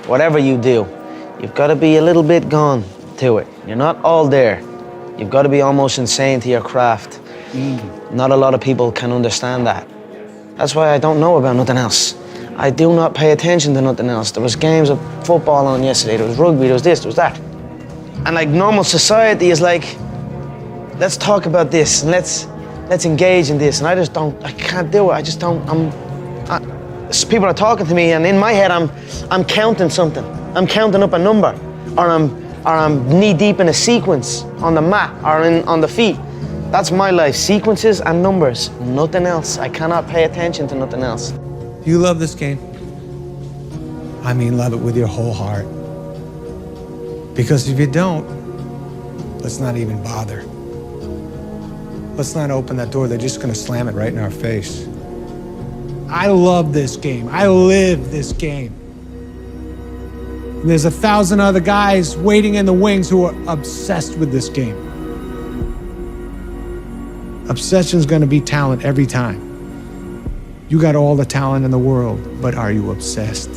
whatever you do, you've got to be a little bit gone to it. You're not all there. You've got to be almost insane to your craft. Not a lot of people can understand that. That's why I don't know about nothing else. I do not pay attention to nothing else. There was games of football on yesterday, there was rugby, there was this, there was that. And like normal society is like, let's talk about this and let's engage in this. And I can't do it. I just don't, people are talking to me and in my head I'm counting something. I'm counting up a number or I'm knee deep in a sequence on the mat or on the feet. That's my life, sequences and numbers, nothing else. I cannot pay attention to nothing else. Do you love this game? I mean, love it with your whole heart. Because if you don't, let's not even bother. Let's not open that door. They're just gonna slam it right in our face. I love this game. I live this game. And there's 1,000 other guys waiting in the wings who are obsessed with this game. Obsession's gonna be talent every time. You got all the talent in the world, but are you obsessed?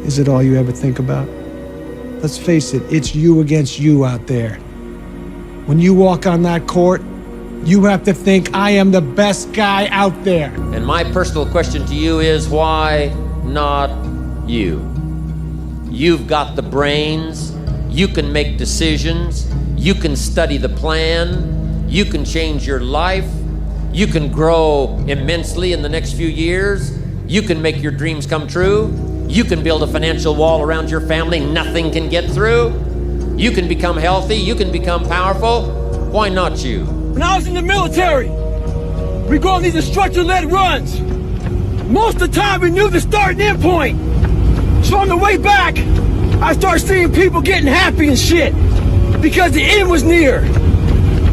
Is it all you ever think about? Let's face it, it's you against you out there. When you walk on that court, you have to think, I am the best guy out there. And my personal question to you is, why not you? You've got the brains, you can make decisions, you can study the plan, you can change your life, you can grow immensely in the next few years, you can make your dreams come true, you can build a financial wall around your family nothing can get through, you can become healthy, you can become powerful. Why not you? When I was in the military, we go on these instructor-led runs. Most of the time we knew the start and end point. So on the way back, I started seeing people getting happy and shit because the end was near.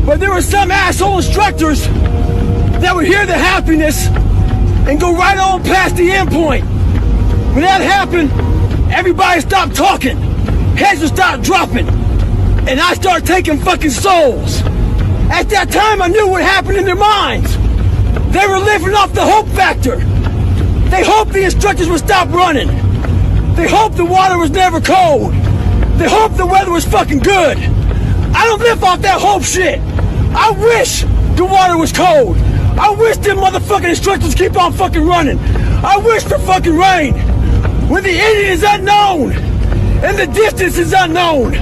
But there were some asshole instructors that would hear the happiness and go right on past the end point. When that happened, everybody stopped talking. Heads would start dropping. And I started taking fucking souls. At that time, I knew what happened in their minds. They were living off the hope factor. They hoped the instructors would stop running. They hoped the water was never cold. They hoped the weather was fucking good. I don't live off that hope shit. I wish the water was cold. I wish them motherfucking instructors keep on fucking running. I wish for fucking rain. When the ending is unknown and the distance is unknown,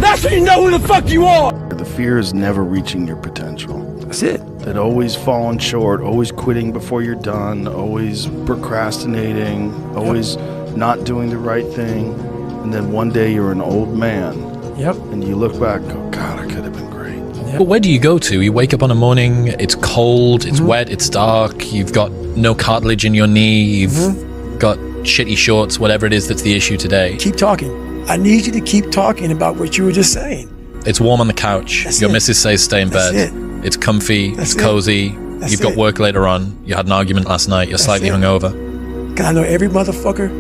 that's when you know who the fuck you are. The fear is never reaching your potential. That's it. That always falling short, always quitting before you're done, always procrastinating, always not doing the right thing. And then one day you're an old man. Yep. And you look back and go, God, I could have been great. But where do you go to? You wake up on a morning, it's cold, it's wet, it's dark, you've got no cartilage in your knee, you've got shitty shorts, whatever it is that's the issue today. Keep talking. I need you to keep talking about what you were just saying. It's warm on the couch. That's Your it. missus says stay in That's bed. it. It's comfy, That's it's it. cozy, That's you've got it. work later on, you had an argument last night, you're That's slightly it. hungover. Cause I know every motherfucker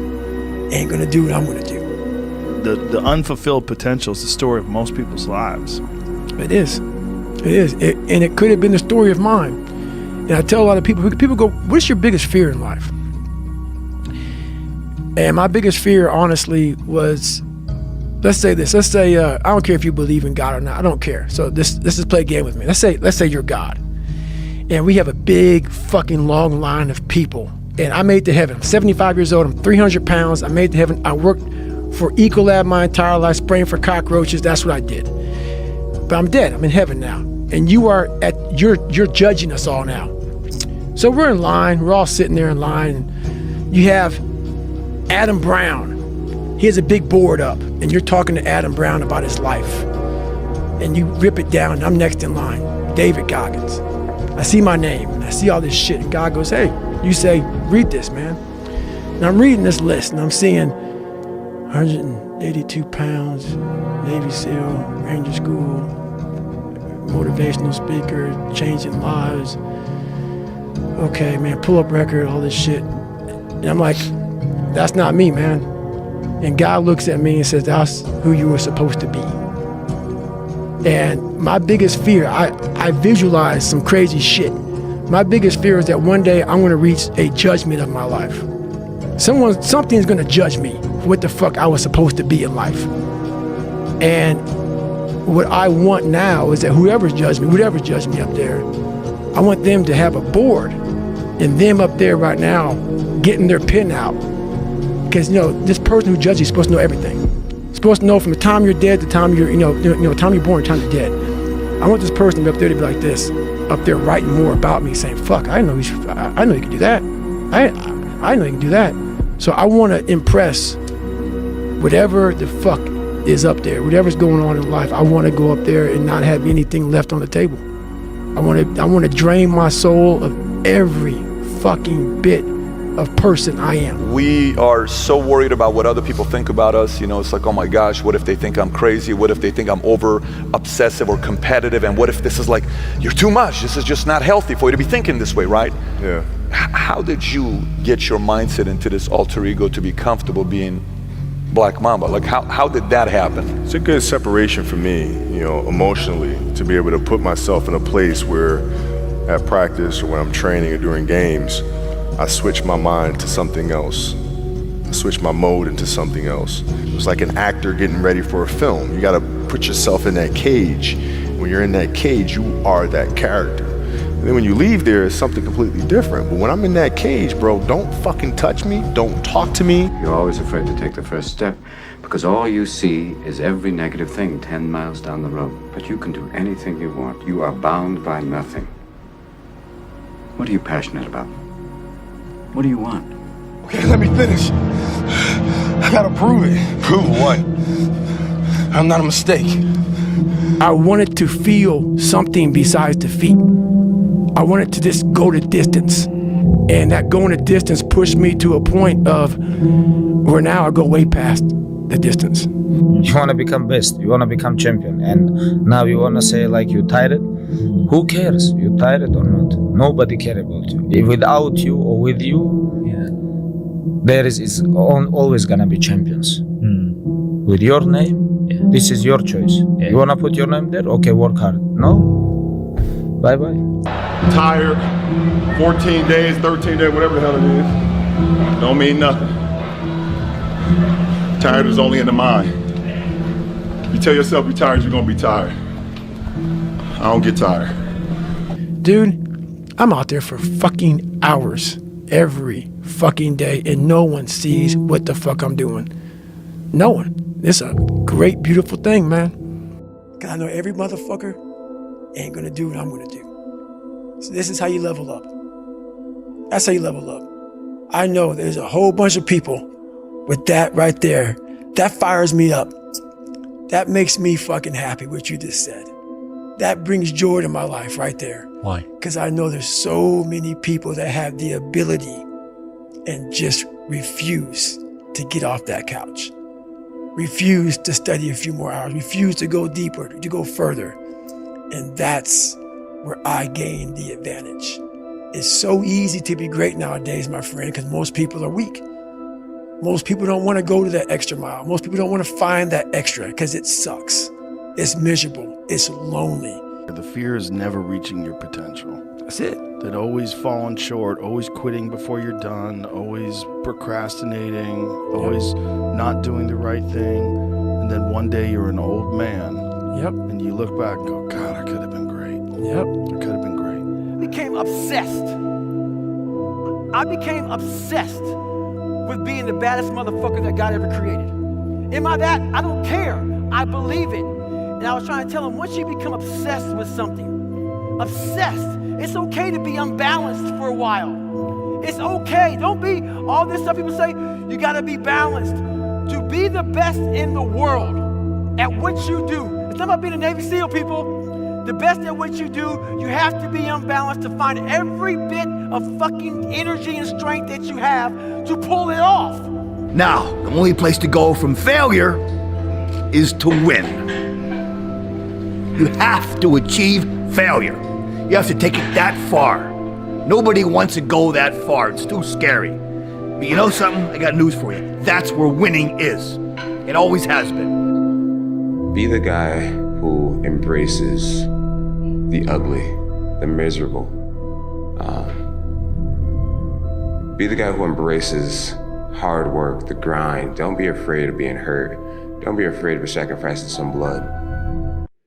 ain't gonna do what I'm gonna do. The unfulfilled potential is the story of most people's lives. It is. It is. And it could have been the story of mine. And I tell a lot of people go, what's your biggest fear in life? And my biggest fear, honestly, was, let's say this. Let's say, I don't care if you believe in God or not. I don't care. So let's just play a game with me. Let's say you're God. And we have a big fucking long line of people. And I made it to heaven. I'm 75 years old. I'm 300 pounds. I made it to heaven. I worked for Ecolab my entire life, spraying for cockroaches. That's what I did. But I'm dead. I'm in heaven now. And you're judging us all now. So we're in line. We're all sitting there in line. And you have Adam Brown. He has a big board up. And you're talking to Adam Brown about his life. And you rip it down. And I'm next in line. David Goggins. I see my name. And I see all this shit. And God goes, hey, you say, read this, man. And I'm reading this list. And I'm seeing 182 pounds, Navy SEAL, Ranger School, motivational speaker, changing lives. Okay, man, pull up record, all this shit. And I'm like, that's not me, man. And God looks at me and says, that's who you were supposed to be. And my biggest fear, I visualize some crazy shit. My biggest fear is that one day I'm gonna reach a judgment of my life. something's gonna judge me for what the fuck I was supposed to be in life. And what I want now is that whoever's judged me up there, I want them to have a board and them up there right now getting their pen out. Because, this person who judges you is supposed to know everything. Supposed to know from the time you're dead to the time you're, time you're born, time you're dead. I want this person to be up there to be like this, up there writing more about me, saying, fuck, I know you can do that. I know you can do that. So I want to impress whatever the fuck is up there, whatever's going on in life. I want to go up there and not have anything left on the table. I want to drain my soul of every fucking bit of person I am. We are so worried about what other people think about us. It's like, oh my gosh, what if they think I'm crazy? What if they think I'm over obsessive or competitive? And what if this is like, you're too much? This is just not healthy for you to be thinking this way, right? Yeah. How did you get your mindset into this alter ego to be comfortable being Black Mamba? Like, how did that happen? It's a good separation for me, emotionally, to be able to put myself in a place where at practice or when I'm training or during games, I switch my mind to something else. I switch my mode into something else. It's like an actor getting ready for a film. You gotta put yourself in that cage. When you're in that cage, you are that character. And then when you leave there, it's something completely different. But when I'm in that cage, bro, don't fucking touch me, don't talk to me. You're always afraid to take the first step because all you see is every negative thing 10 miles down the road. But you can do anything you want. You are bound by nothing. What are you passionate about? What do you want? Okay, let me finish. I gotta prove it. Prove what? I'm not a mistake. I wanted to feel something besides defeat. I wanted to just go the distance. And that going the distance pushed me to a point of where now I go way past the distance. You want to become best, you want to become champion, and now you want to say like you tired. Who cares? You tired or not? Nobody cares about you. If without you or with you, there is always gonna be champions. With your name, this is your choice. You wanna put your name there? Okay, work hard. No? Bye-bye. Tired, 14 days, 13 days, whatever the hell it is, don't mean nothing. Tired is only in the mind. If you tell yourself you're tired, you're gonna be tired. I don't get tired. Dude, I'm out there for fucking hours every fucking day and no one sees what the fuck I'm doing. No one. It's a great, beautiful thing, man. Cause I know every motherfucker ain't gonna do what I'm gonna do. So this is how you level up. That's how you level up. I know there's a whole bunch of people with that right there. That fires me up. That makes me fucking happy, what you just said. That brings joy to my life right there. Why? Because I know there's so many people that have the ability and just refuse to get off that couch. Refuse to study a few more hours. Refuse to go deeper, to go further. And that's where I gain the advantage. It's so easy to be great nowadays, my friend, because most people are weak. Most people don't want to go to that extra mile. Most people don't want to find that extra because it sucks. It's miserable. It's lonely. The fear is never reaching your potential. That's it. That always falling short, always quitting before you're done, always procrastinating, always not doing the right thing. And then one day you're an old man. Yep. And you look back and go, God, I could have been great. Yep. I could have been great. I became obsessed. I became obsessed with being the baddest motherfucker that God ever created. Am I that? I don't care. I believe it. And I was trying to tell him, once you become obsessed with something, obsessed, it's okay to be unbalanced for a while. It's okay. Don't be all this stuff people say, you gotta be balanced. To be the best in the world at what you do. It's not about being a Navy SEAL, people. The best at what you do, you have to be unbalanced to find every bit of fucking energy and strength that you have to pull it off. Now, the only place to go from failure is to win. You have to achieve failure. You have to take it that far. Nobody wants to go that far. It's too scary. But you know something? I got news for you. That's where winning is. It always has been. Be the guy who embraces the ugly, the miserable. Be the guy who embraces hard work, the grind. Don't be afraid of being hurt. Don't be afraid of sacrificing some blood.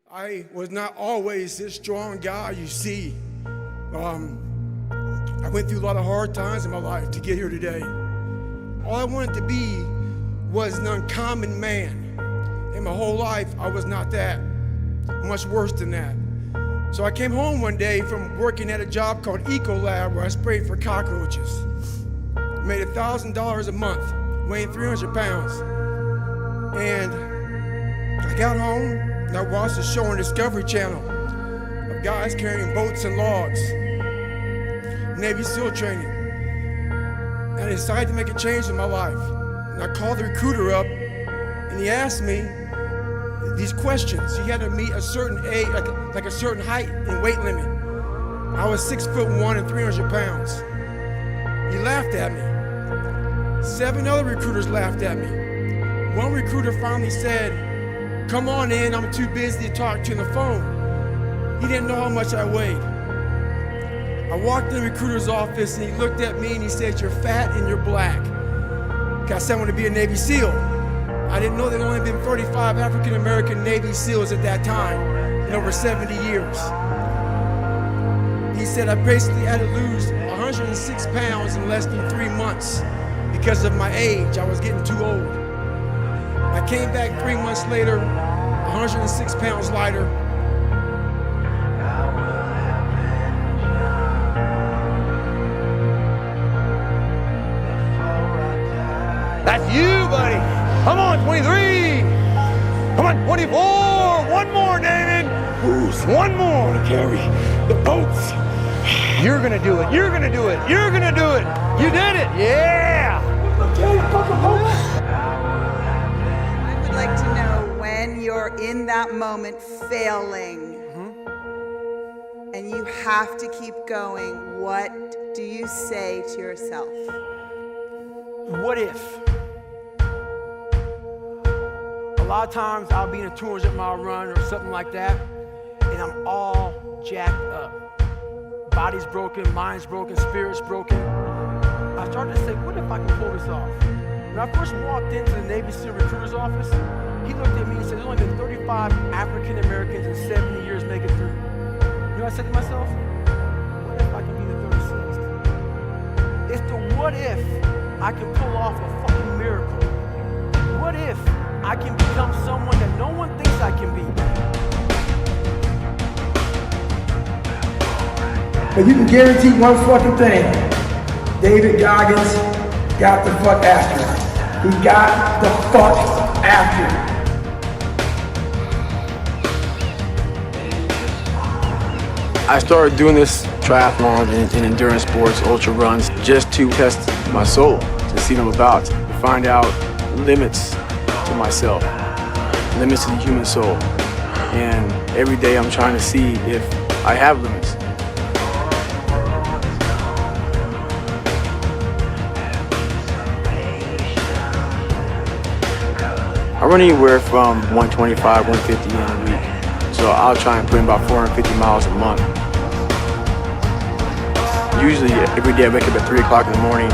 I was not always this strong guy you see. I went through a lot of hard times in my life to get here today. All I wanted to be was an uncommon man. In my whole life, I was not that. Much worse than that. So I came home one day from working at a job called Ecolab where I sprayed for cockroaches. Made $1,000 a month, weighing 300 pounds. And I got home and I watched a show on Discovery Channel of guys carrying boats and logs, Navy SEAL training. And I decided to make a change in my life. And I called the recruiter up and he asked me these questions. He had to meet a certain age, like a certain height and weight limit. I was 6'1" and 300 pounds. He laughed at me. 7 other recruiters laughed at me. One recruiter finally said, "Come on in, I'm too busy to talk to you on the phone." He didn't know how much I weighed. I walked in the recruiter's office and he looked at me and he said, "You're fat and you're black." I said I want to be a Navy SEAL. I didn't know there had only been 35 African-American Navy SEALs at that time in over 70 years. He said I basically had to lose 106 pounds in less than 3 months because of my age. I was getting too old. I came back 3 months later, 106 pounds lighter. That's you, buddy. Come on, 23. Come on, 24. One more, David. One more to carry the boats. You're gonna do it. You're gonna do it. You're gonna do it. You did it. Yeah. I would like to know when you're in that moment failing and you have to keep going, what do you say to yourself? What if? A lot of times I'll be in a 200-mile run or something like that, and I'm all jacked up. Body's broken, mind's broken, spirit's broken. I started to say, what if I can pull this off? When I first walked into the Navy SEAL recruiter's office, he looked at me and said, there's only been 35 African Americans in 70 years make it through. You know what I said to myself? What if I can be the 36th? It's the what if I can pull off a fucking miracle. What if I can become someone that no one thinks I can be? But you can guarantee one fucking thing. David Goggins got the fuck after it. He got the fuck after it. I started doing this triathlon and endurance sports, ultra runs, just to test my soul, to see what I'm about, to find out limits to myself, limits to the human soul. And every day I'm trying to see if I have limits. I run anywhere from 125, 150 in a week. So I'll try and put in about 450 miles a month. Usually every day I wake up at 3 o'clock in the morning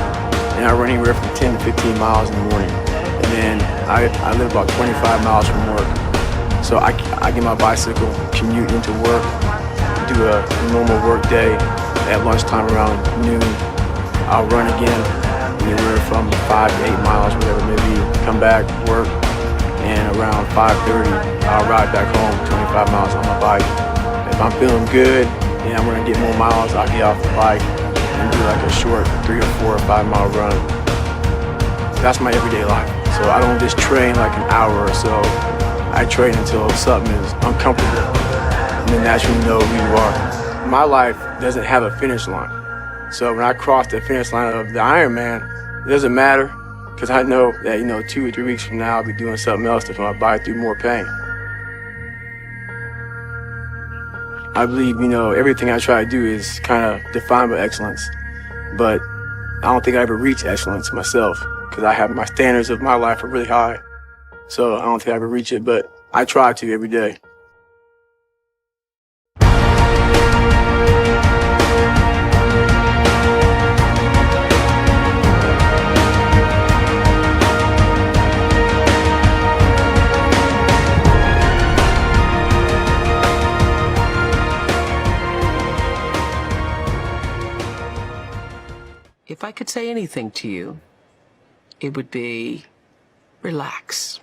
and I run anywhere from 10 to 15 miles in the morning. And then I live about 25 miles from work. So I get my bicycle, commute into work, do a normal work day. At lunchtime around noon, I'll run again, anywhere from 5 to 8 miles, whatever it may be. Come back, work, and around 5:30, I'll ride back home 25 miles on my bike. If I'm feeling good and I'm gonna get more miles, I'll get off the bike and do like a short 3 or 4 or 5 mile run. That's my everyday life. So I don't just train like an hour or so. I train until something is uncomfortable, and then that's when you know who you are. My life doesn't have a finish line. So when I cross the finish line of the Ironman, it doesn't matter, because I know that, 2 or 3 weeks from now, I'll be doing something else to put my body through more pain. I believe, everything I try to do is kind of defined by excellence, but I don't think I ever reach excellence myself, because I have my standards of my life are really high. So I don't think I ever reach it, but I try to every day. if I could say anything to you, it would be relax.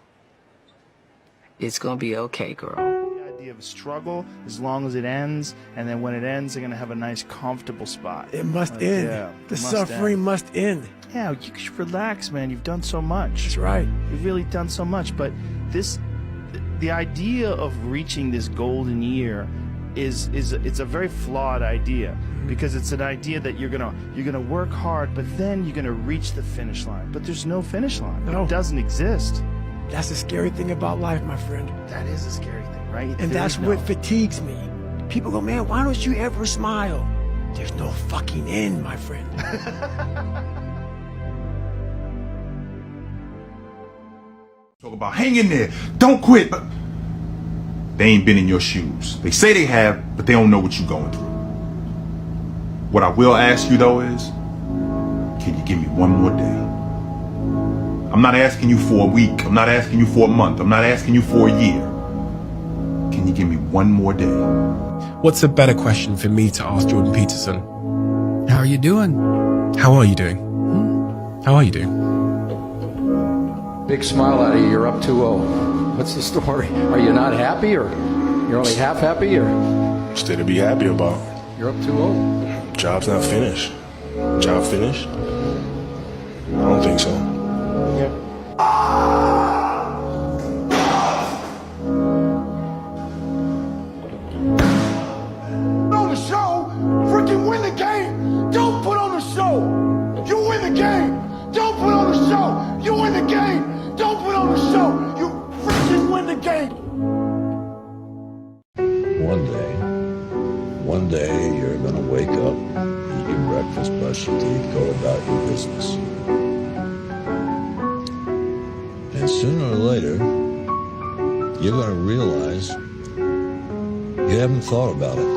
It's gonna be okay, girl. The idea of a struggle, as long as it ends, and then when it ends, they're gonna have a nice, comfortable spot. It must end. Yeah, The suffering must end. Yeah, you should relax, man. You've done so much. That's right. You've really done so much. But the idea of reaching this golden year it's a very flawed idea, because it's an idea that you're gonna work hard, but then you're gonna reach the finish line. But there's no finish line. No. It doesn't exist. That's the scary thing about life, my friend. That is a scary thing, right? And that's what fatigues me. People go, man, why don't you ever smile? There's no fucking end, my friend. Talk about hang in there, don't quit, but they ain't been in your shoes. They say they have, but they don't know what you're going through. What I will ask you though is, can you give me one more day? I'm not asking you for a week, I'm not asking you for a month, I'm not asking you for a year. Can you give me one more day? What's a better question for me to ask Jordan Peterson? How are you doing? How are you doing? How are you doing? Big smile out of you, you're up 2-0. What's the story? Are you not happy, or you're only half happy, or? Still to be happy about. You're up 2-0. Job's not finished. Job finished? I don't think so. On the show, freaking win the game. Don't put on the show. You win the game. Don't put on the show. You win the game. Don't put on the show. You freaking win the game. One day you're gonna wake up, eat your breakfast, brush your teeth, go about your business. And sooner or later, you're gonna realize you haven't thought about it.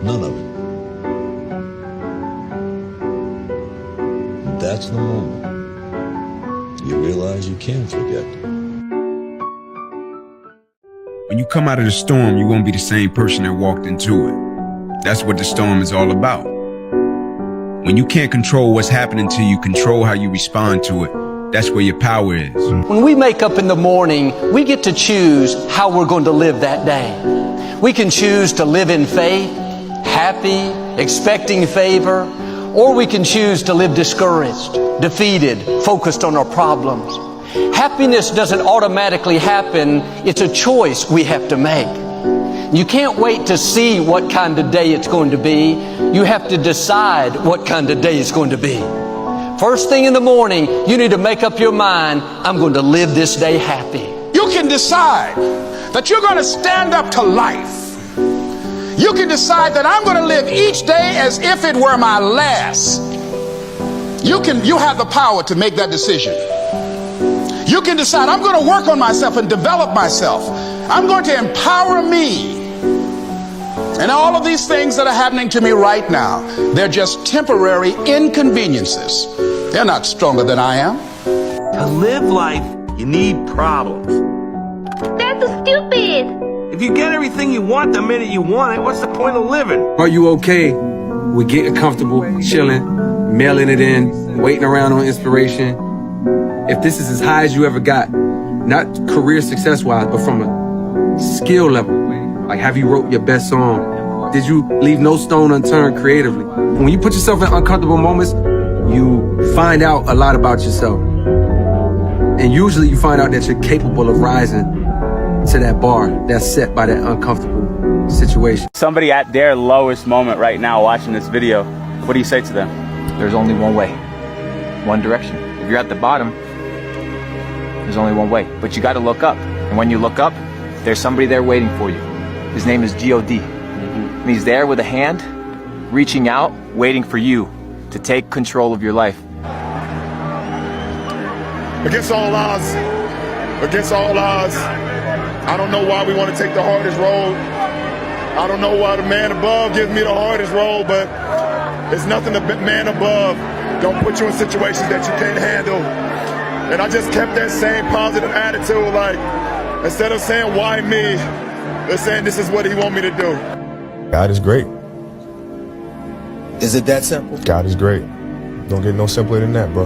None of it. That's the moment you realize you can forget. When you come out of the storm, you won't be the same person that walked into it. That's what the storm is all about. When you can't control what's happening to you, control how you respond to it. That's where your power is. When we make up in the morning, we get to choose how we're going to live that day. We can choose to live in faith, happy, expecting favor, or we can choose to live discouraged, defeated, focused on our problems. Happiness doesn't automatically happen. It's a choice we have to make. You can't wait to see what kind of day it's going to be. You have to decide what kind of day it's going to be. First thing in the morning, you need to make up your mind, I'm going to live this day happy. You can decide that you're going to stand up to life. You can decide that I'm going to live each day as if it were my last. You have the power to make that decision. You can decide I'm going to work on myself and develop myself. I'm going to empower me. And all of these things that are happening to me right now, they're just temporary inconveniences. They're not stronger than I am. To live life, you need problems. That's so stupid. If you get everything you want the minute you want it, what's the point of living? Are you okay with getting comfortable, chilling, mailing it in, waiting around on inspiration? If this is as high as you ever got, not career success-wise, but from a skill level, like have you wrote your best song? Did you leave no stone unturned creatively? When you put yourself in uncomfortable moments, you find out a lot about yourself. And usually you find out that you're capable of rising to that bar that's set by that uncomfortable situation. Somebody at their lowest moment right now watching this video, what do you say to them? There's only one way, one direction. If you're at the bottom, there's only one way, but you got to look up. And when you look up, there's somebody there waiting for you. His name is G.O.D. And he's there with a hand, reaching out, waiting for you to take control of your life. Against all odds, I don't know why we want to take the hardest road. I don't know why the man above gives me the hardest road, but it's nothing the man above don't put you in situations that you can't handle. And I just kept that same positive attitude, like, instead of saying, why me, they're saying this is what he want me to do. God is great. Is it that simple? God is great. Don't get no simpler than that, bro.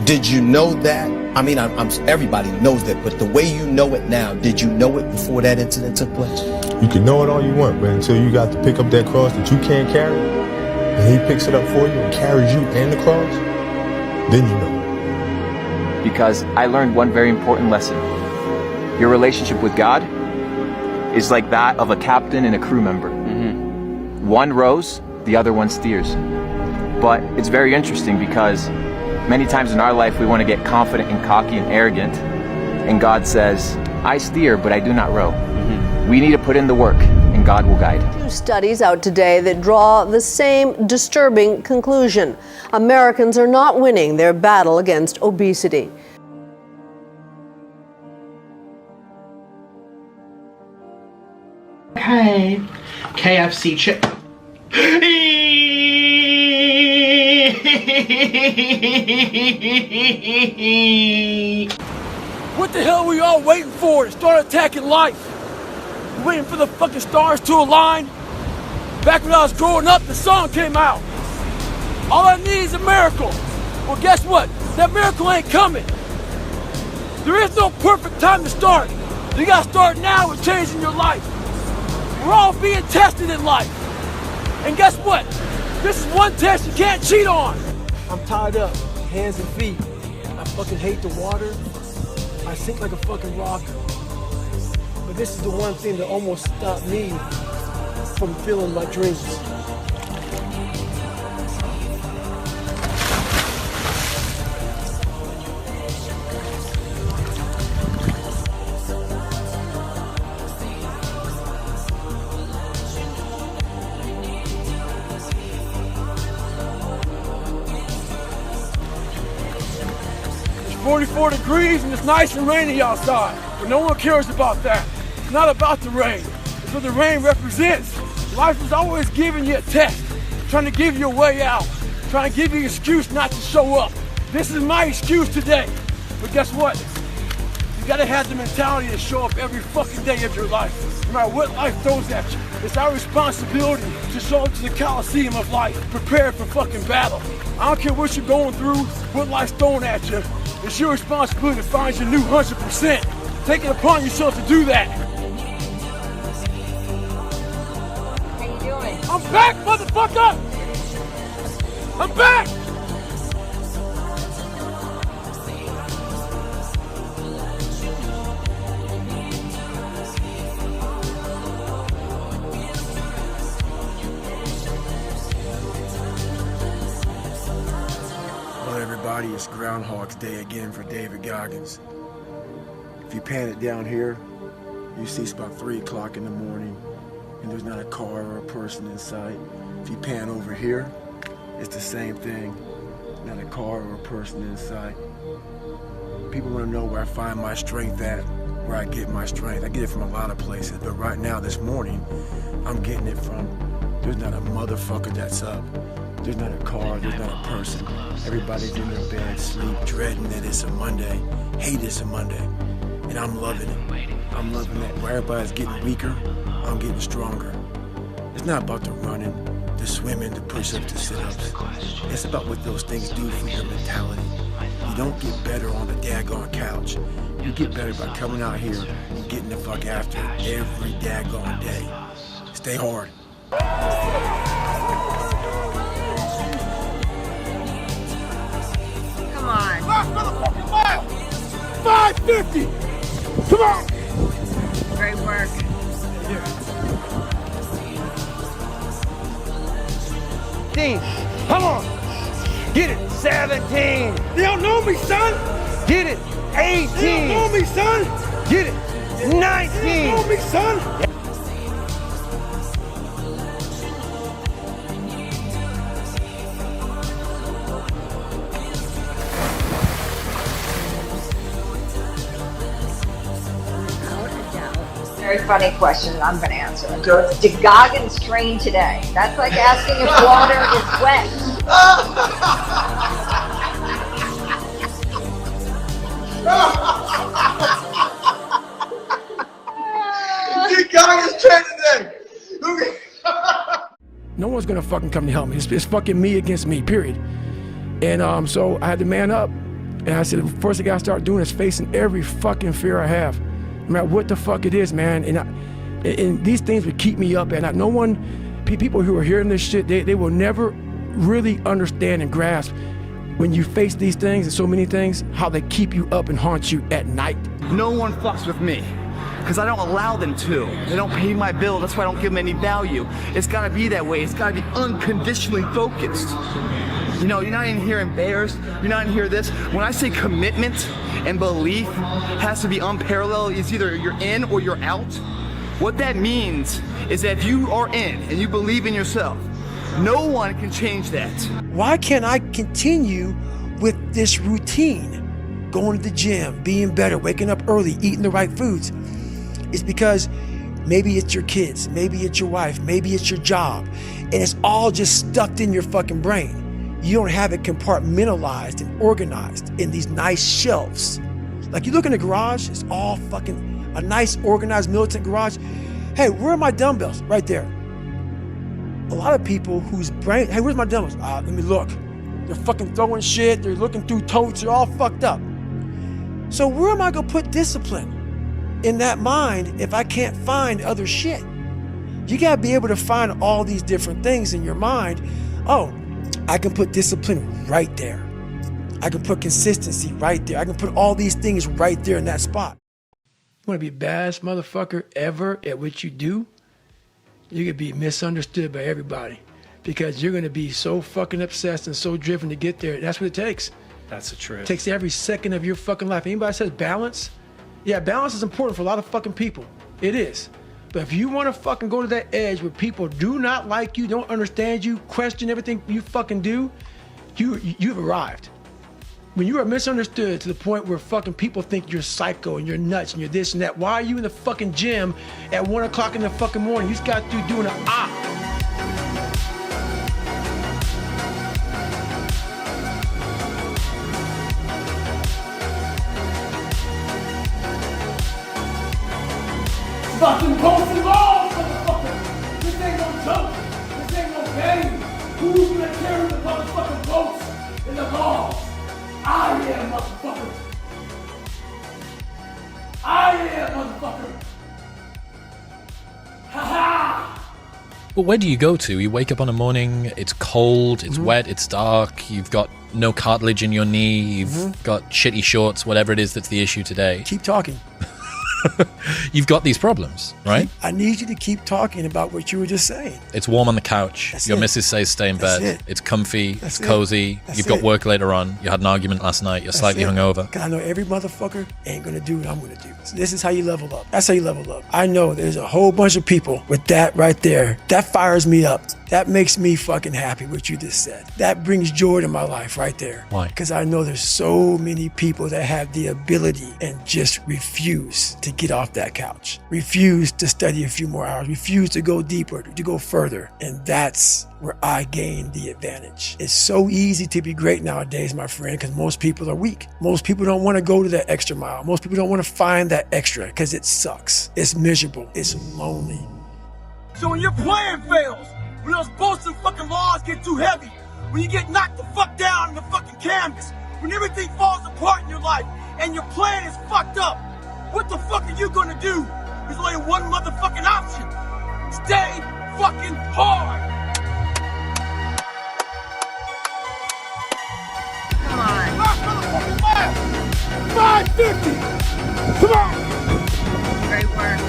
Did you know that? I mean, everybody knows that, but the way you know it now, did you know it before that incident took place? You can know it all you want, but until you got to pick up that cross that you can't carry, and he picks it up for you and carries you and the cross, then you know. Because I learned one very important lesson. Your relationship with God is like that of a captain and a crew member. One rows, the other one steers. But it's very interesting because many times in our life we want to get confident and cocky and arrogant, and God says, I steer, but I do not row. We need to put in the work, and God will guide. New studies out today that draw the same disturbing conclusion. Americans are not winning their battle against obesity. Okay, KFC chip. What the hell are we all waiting for to start attacking life? Waiting for the fucking stars to align? Back when I was growing up, the song came out. All I need is a miracle. Well, guess what? That miracle ain't coming. There is no perfect time to start. You gotta start now with changing your life. We're all being tested in life. And guess what? This is one test you can't cheat on. I'm tied up, hands and feet. I fucking hate the water. I sink like a fucking rock. But this is the one thing that almost stopped me from feeling my dreams. 44 degrees and it's nice and rainy outside, but no one cares about that. It's not about the rain. It's what the rain represents. Life is always giving you a test, trying to give you a way out, trying to give you an excuse not to show up. This is my excuse today, but guess what? You gotta have the mentality to show up every fucking day of your life, no matter what life throws at you. It's our responsibility to show up to the Coliseum of life, prepared for fucking battle. I don't care what you're going through, what life's throwing at you. It's your responsibility to find your new 100%. Take it upon yourself to do that. How you doing? I'm back, motherfucker! I'm back! Everybody, it's Groundhog's Day again for David Goggins. If you pan it down here, you see it's about 3 o'clock in the morning and there's not a car or a person in sight. If you pan over here, it's the same thing. Not a car or a person in sight. People want to know where I find my strength at, where I get my strength. I get it from a lot of places, but right now, this morning, I'm getting it from, there's not a motherfucker that's up. There's not a car, there's not a person. Everybody's in their bed, sleep, dreading that it's a Monday, hate it's a Monday. And I'm loving it. I'm loving that. Where everybody's getting weaker, I'm getting stronger. It's not about the running, the swimming, the push-ups, the sit-ups. It's about what those things do for your mentality. You don't get better on the daggone couch. You get better by coming out here and getting the fuck after it every daggone day. Stay hard. Come on. Last motherfucking mile! 550! Come on! Great work. Come on! Get it! 17! They don't know me, son! Get it! 18! They don't know me, son! Get it! 19! They don't know me, son! Very funny question, I'm going to answer it. Did Goggins train today? That's like asking if water is wet. Did Goggins train today? No one's one's gonna fucking come to help me. It's fucking me against me, period. And so I had to man up. And I said, the first thing I gotta start doing is facing every fucking fear I have. No matter what the fuck it is, man. And these things would keep me up at night. No one, people who are hearing this shit, they will never really understand and grasp when you face these things and so many things, how they keep you up and haunt you at night. No one fucks with me, because I don't allow them to. They don't pay my bill, that's why I don't give them any value. It's gotta be that way, it's gotta be unconditionally focused. You know, you're not in here embarrassed, you're not in here this. When I say commitment and belief has to be unparalleled, it's either you're in or you're out. What that means is that if you are in and you believe in yourself, no one can change that. Why can't I continue with this routine? Going to the gym, being better, waking up early, eating the right foods. It's because maybe it's your kids, maybe it's your wife, maybe it's your job, and it's all just stuck in your fucking brain. You don't have it compartmentalized and organized in these nice shelves. Like you look in the garage, it's all fucking a nice organized militant garage. Hey, where are my dumbbells? Right there. A lot of people whose brain, hey, where's my dumbbells? Let me look. They're fucking throwing shit, they're looking through totes, they're all fucked up. So where am I gonna put discipline in that mind if I can't find other shit? You gotta be able to find all these different things in your mind. Oh, I can put discipline right there. I can put consistency right there. I can put all these things right there in that spot. You wanna be the baddest motherfucker ever at what you do? You're gonna be misunderstood by everybody because you're gonna be so fucking obsessed and so driven to get there. That's what it takes. That's the truth. It takes every second of your fucking life. Anybody says balance? Yeah, balance is important for a lot of fucking people. It is. But if you want to fucking go to that edge where people do not like you, don't understand you, question everything you fucking do, you've arrived. When you are misunderstood to the point where fucking people think you're psycho and you're nuts and you're this and that, why are you in the fucking gym at 1 o'clock in the fucking morning? You just got through doing an op. Fucking posting balls, motherfucker! This ain't no joke. This ain't no game. Who's gonna carry the motherfucking boats and the balls? I am, motherfucker. I am, motherfucker. Ha ha! But where do you go to? You wake up on a morning, it's cold, it's wet, it's dark, you've got no cartilage in your knee, you've got shitty shorts, whatever it is that's the issue today. Keep talking. You've got these problems, right? I need you to keep talking about what you were just saying. It's warm on the couch. That's Your it. missus says stay in That's bed. it. It's comfy. That's it's it. cozy. That's You've got it. work later on. You had an argument last night. You're slightly hungover. Because I know every motherfucker ain't gonna do what I'm gonna do. So this is how you level up. That's how you level up. I know there's a whole bunch of people with that right there. That fires me up. That makes me fucking happy what you just said. That brings joy to my life right there. Why? Because I know there's so many people that have the ability and just refuse to get off that couch. Refuse to study a few more hours. Refuse to go deeper, to go further. And that's where I gain the advantage. It's so easy to be great nowadays, my friend, because most people are weak. Most people don't want to go to that extra mile. Most people don't want to find that extra because it sucks. It's miserable. It's lonely. So when your plan fails, when those bolts and fucking laws get too heavy, when you get knocked the fuck down in the fucking canvas, when everything falls apart in your life and your plan is fucked up, what the fuck are you gonna do? There's only one motherfucking option. Stay fucking hard. Come on. Last motherfucking last. 550. Come on. Great work.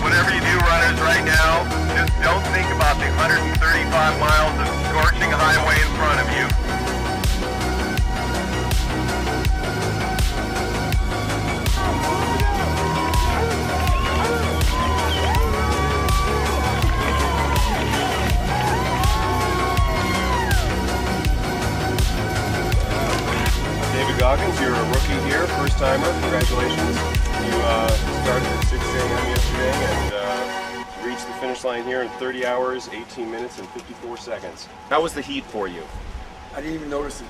Whatever you do, runners, right now, just don't think about the 135 miles of scorching highway in front of you. David Goggins, you're a rookie here, first timer. Congratulations. You started at 6 a.m. yesterday and reached the finish line here in 30 hours, 18 minutes, and 54 seconds. How was the heat for you? I didn't even notice it.